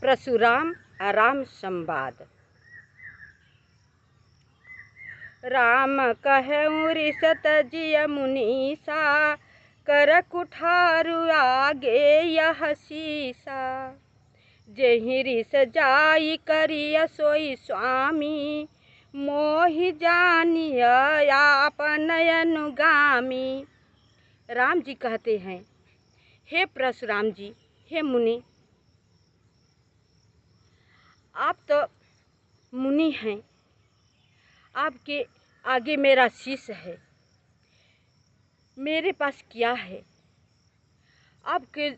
परशुराम राम संवाद। राम कहऊँ रिसत जिय मुनीसा, कर कुठारु आगे यह सीसा। जेहि रिस जाई करिय सोई स्वामी, मोहि जानिय आपन अनुगामी। राम जी कहते हैं, हे परशुराम जी, हे मुनि, आप तो मुनि हैं, आपके आगे मेरा शीश है, मेरे पास क्या है? आपके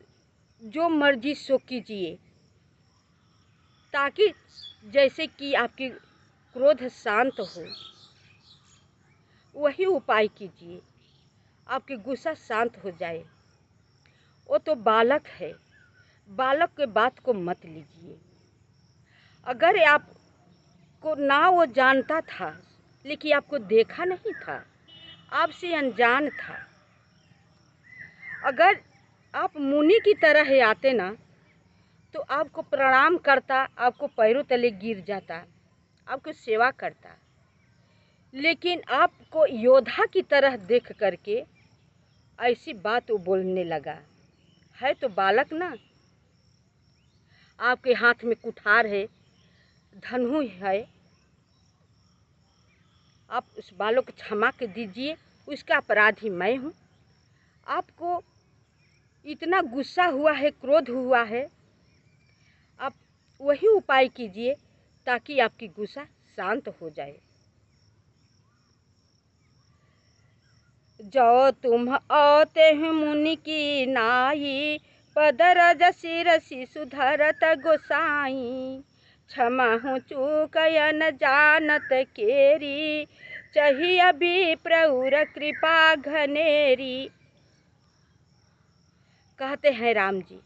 जो मर्जी सो कीजिए, ताकि जैसे कि आपकी क्रोध शांत हो, वही उपाय कीजिए, आपके गुस्सा शांत हो जाए। वो तो बालक है, बालक के बात को मत लीजिए। अगर आपको ना वो जानता था, लेकिन आपको देखा नहीं था, आपसे अनजान था, अगर आप मुनि की तरह आते ना, तो आपको प्रणाम करता, आपको पैरों तले गिर जाता, आपको सेवा करता। लेकिन आपको योद्धा की तरह देख करके ऐसी बात वो बोलने लगा। है तो बालक ना, आपके हाथ में कुठार है, धनु है, आप उस बालक को क्षमा कर दीजिए, उसका अपराधी मैं हूँ। आपको इतना गुस्सा हुआ है, क्रोध हुआ है, आप वही उपाय कीजिए ताकि आपकी गुस्सा शांत हो जाए। जो तुम औते मुनि की नाई, पदरज शिरसि सुधरत गोसाई। क्षमा चूक न जानत केरी, चाहिए भी प्रउर कृपा घनेरी। कहते हैं राम जी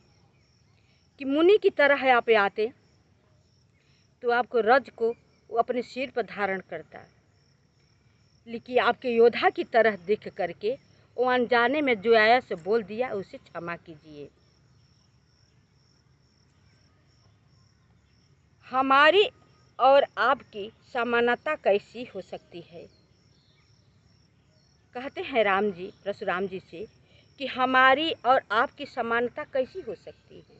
कि मुनि की तरह आप आते तो आपको रज को वो अपने सिर पर धारण करता, लेकिन आपके योद्धा की तरह देख करके वो अनजाने में जो आया से बोल दिया, उसे क्षमा कीजिए। हमारी और आपकी समानता कैसी हो सकती है? कहते हैं राम जी परशुराम जी से कि हमारी और आपकी समानता कैसी हो सकती है?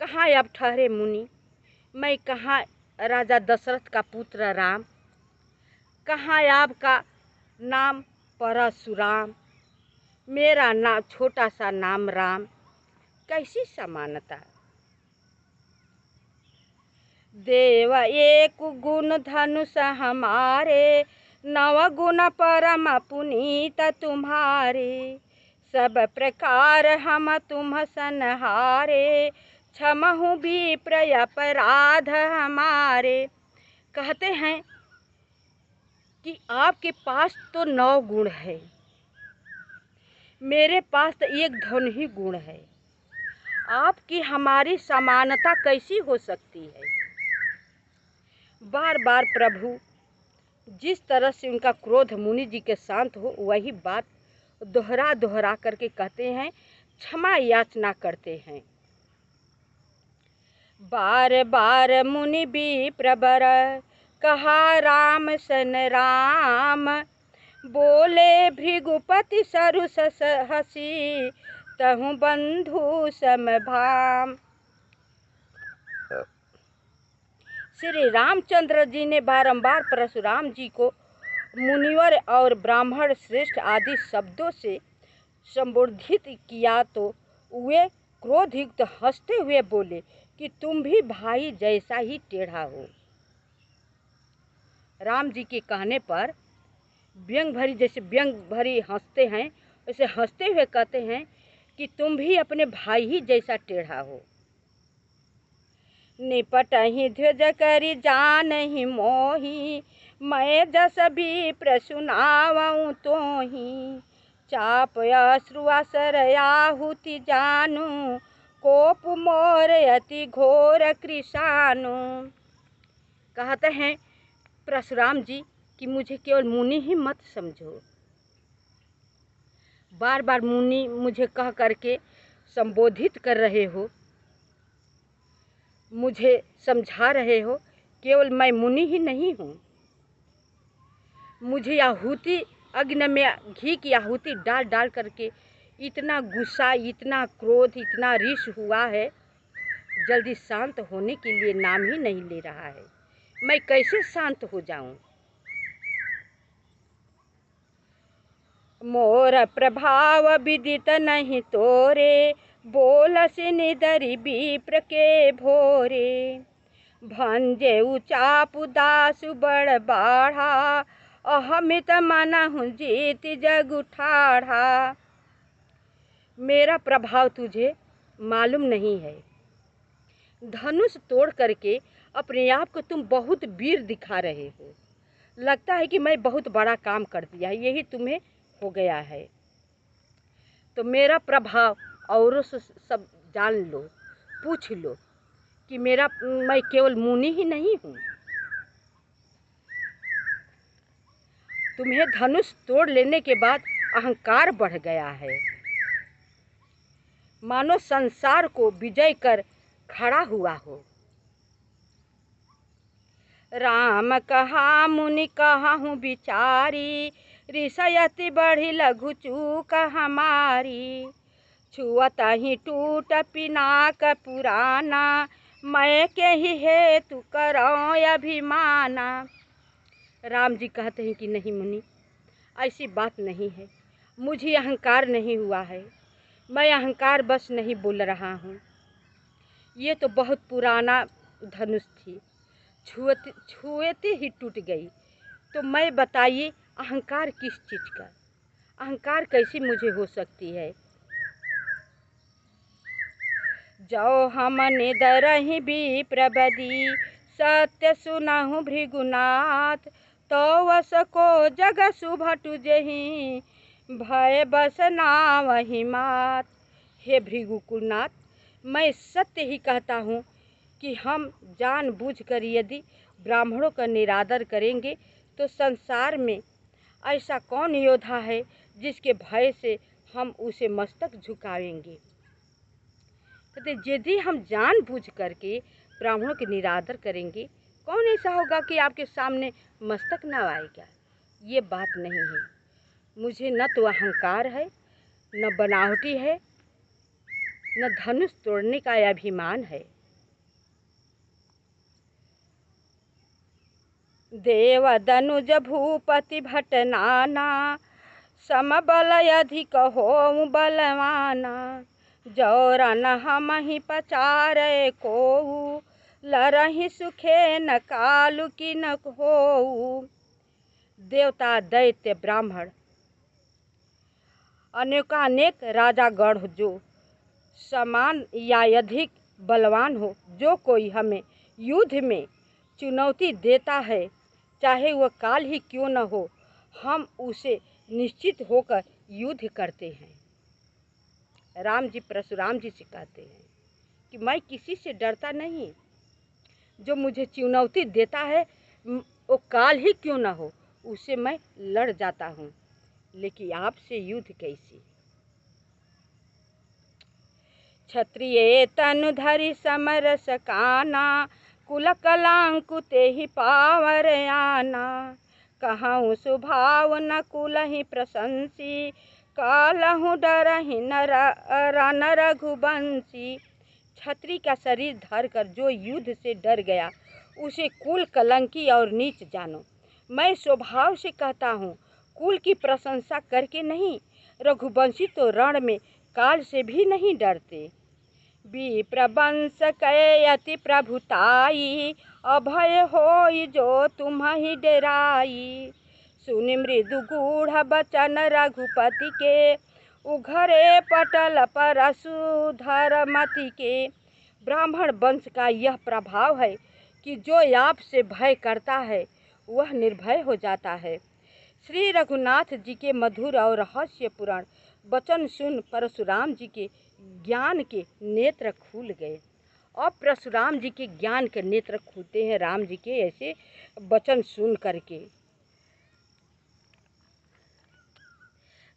कहाँ आप ठहरे मुनि, मैं कहाँ राजा दशरथ का पुत्र राम, कहाँ आपका नाम परशुराम, मेरा नाम छोटा सा नाम राम, कैसी समानता? देव एक गुण धनुष हमारे, नव गुण परम पुनीत तुम्हारे। सब प्रकार हम तुम सनहारे, क्षमहु भी प्रय अपराध हमारे। कहते हैं कि आपके पास तो 9 गुण है, मेरे पास तो एक धन ही गुण है। आपकी हमारी समानता कैसी हो सकती है? बार बार प्रभु जिस तरह से उनका क्रोध मुनि जी के शांत हो, वही बात दोहरा दोहरा करके कहते हैं, क्षमा याचना करते हैं। बार बार मुनि भी प्रबर, कहा राम सन राम। बोले भृगुपति सरुस हसी, तहु बंधु समभाम। श्री रामचंद्र जी ने बारंबार परशुराम जी को मुनिवर और ब्राह्मण श्रेष्ठ आदि शब्दों से संबोधित किया, तो वे क्रोधयुक्त हंसते हुए बोले कि तुम भी भाई जैसा ही टेढ़ा हो। राम जी के कहने पर व्यंग भरी, जैसे व्यंग भरी हंसते हैं, वैसे हंसते हुए कहते हैं कि तुम भी अपने भाई ही जैसा टेढ़ा हो। निपट ही ध्वज करी जान ही मोही, मैं जस भी प्रसुनावऊँ तो ही। चाप अश्रु असर आहुति जानू, कोप मोर अति घोर कृशानु। कहते हैं परशुराम जी कि मुझे केवल मुनि ही मत समझो। बार बार मुनि मुझे कह करके संबोधित कर रहे हो, मुझे समझा रहे हो, केवल मैं मुनि ही नहीं हूँ। मुझे आहुति अग्नि में घी की आहुति डाल डाल करके इतना गुस्सा, इतना क्रोध, इतना रीस हुआ है, जल्दी शांत होने के लिए नाम ही नहीं ले रहा है। मैं कैसे शांत हो जाऊं? मोर प्रभाव विदित नहीं तोरे, बोलस निदरि विप्र के भोरे। भंजे चाप दासु बड़ बाढ़ा, अहमित मनहु जीत जग उठाढ़ा। मेरा प्रभाव तुझे मालूम नहीं है। धनुष तोड़ करके अपने आप को तुम बहुत वीर दिखा रहे हो। लगता है कि मैं बहुत बड़ा काम कर दिया है, यही तुम्हें हो गया है। तो मेरा प्रभाव औरों से सब जान लो, पूछ लो कि मैं केवल मुनि ही नहीं हूँ। तुम्हें धनुष तोड़ लेने के बाद अहंकार बढ़ गया है, मानो संसार को विजय कर खड़ा हुआ हो। राम कहा मुनि कहूँ बिचारी, ऋषयति बढ़ी लघु चूक हमारी। छुअत ही टूट पिनाक पुराना, मैं के ही हेतु करो अभिमाना। राम जी कहते हैं कि नहीं मुनि, ऐसी बात नहीं है, मुझे अहंकार नहीं हुआ है, मैं अहंकार बस नहीं बोल रहा हूँ। ये तो बहुत पुराना धनुष थी, छुएते ही टूट गई। तो मैं बताइए अहंकार किस चीज़ का, अहंकार कैसी मुझे हो सकती है? जो हम निदरहि विप्रबदी, सत्य सुनहु भृगुनाथ। तो वस को जग शुभ तुझहि, भय बस नावहि मात। हे भृगुकुलनाथ, मैं सत्य ही कहता हूँ कि हम जानबूझकर यदि ब्राह्मणों का निरादर करेंगे तो संसार में ऐसा कौन योद्धा है जिसके भय से हम उसे मस्तक झुकाएंगे। कहते यदि हम जानबूझ करके ब्राह्मणों के निरादर करेंगे, कौन ऐसा होगा कि आपके सामने मस्तक ना आएगा? ये बात नहीं है। मुझे न तो अहंकार है, न बनावटी है, न धनुष तोड़ने का अभिमान है। देव दनुज भूपति भट नाना, समबल अधिक होऊं बलवाना। जौरन हमहि पचारे कोऊ, लरहि सुखे न कालु की न होऊ। देवता, दैत्य, ब्राह्मण, अनेकानेक राजागण जो समान या अधिक बलवान हो, जो कोई हमें युद्ध में चुनौती देता है, चाहे वह काल ही क्यों न हो, हम उसे निश्चित होकर युद्ध करते हैं। राम जी परशुराम जी से कहते हैं कि मैं किसी से डरता नहीं, जो मुझे चुनौती देता है वो काल ही क्यों न हो, उससे मैं लड़ जाता हूँ, लेकिन आपसे युद्ध कैसे? क्षत्रिय तनु धरि समरस काना, कुल कलांकुते ही पावर आना। कहूँ स्वभाव न कुल ही प्रशंसी, कालहु डरहि न रघुवंशी। क्षत्रिय का शरीर धर कर जो युद्ध से डर गया, उसे कुल कलंकी और नीच जानो। मैं स्वभाव से कहता हूँ, कुल की प्रशंसा करके नहीं। रघुवंशी तो रण में काल से भी नहीं डरते। विप्रवंश कै अति प्रभुताई, अभय होई जो तुम्हि डेराई। सुनि मृदु गूढ़ बचन रघुपति के, उघरे पटल परशुधर मति के। ब्राह्मण वंश का यह प्रभाव है कि जो आपसे भय करता है वह निर्भय हो जाता है। श्री रघुनाथ जी के मधुर और रहस्यपूर्ण वचन सुन परशुराम जी के ज्ञान के नेत्र खुल गए। अब परशुराम जी के ज्ञान के नेत्र खुलते हैं राम जी के ऐसे वचन सुन करके।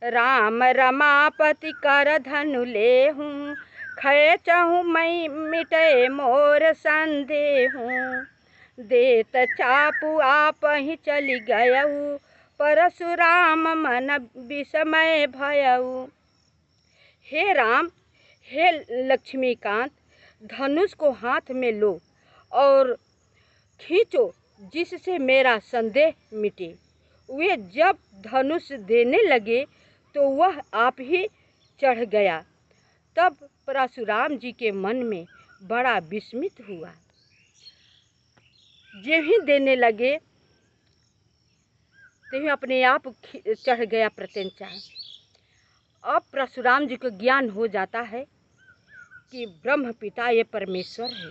राम रमापति कर धनु लेहूं, खये चाहूँ मैं मिटे मोर संदेह देत चापू आप ही चली गयऊ परशुराम मन विस्मय भयऊ। हे राम, हे लक्ष्मीकांत, धनुष को हाथ में लो और खींचो जिससे मेरा संदेह मिटे। वे जब धनुष देने लगे तो वह आप ही चढ़ गया। तब परशुराम जी के मन में बड़ा विस्मित हुआ। जो ही देने लगे तो ही अपने आप चढ़ गया प्रत्यंचा। अब परशुराम जी को ज्ञान हो जाता है कि ब्रह्म पिता ये परमेश्वर है।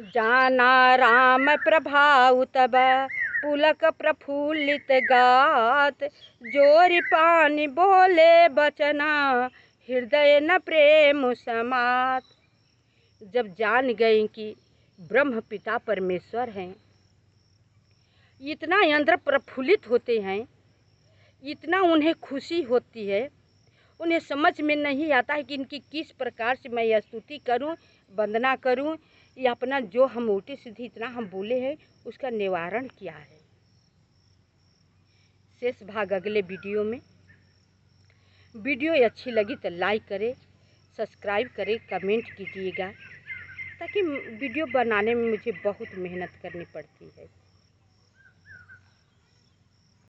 जाना राम प्रभाव तब पुलक प्रफुल्लित गात जोरि पानी बोले बचना हृदय न प्रेम समात। जब जान गए कि ब्रह्म पिता परमेश्वर हैं, इतना अंदर प्रफुल्लित होते हैं, इतना उन्हें खुशी होती है, उन्हें समझ में नहीं आता है कि इनकी किस प्रकार से मैं स्तुति करूं, वंदना करूं, या अपना जो हम उल्टी सीधी इतना हम बोले हैं उसका निवारण क्या है। शेष भाग अगले वीडियो में। वीडियो अच्छी लगी तो लाइक करें, सब्सक्राइब करें, कमेंट कीजिएगा, ताकि वीडियो बनाने में मुझे बहुत मेहनत करनी पड़ती है।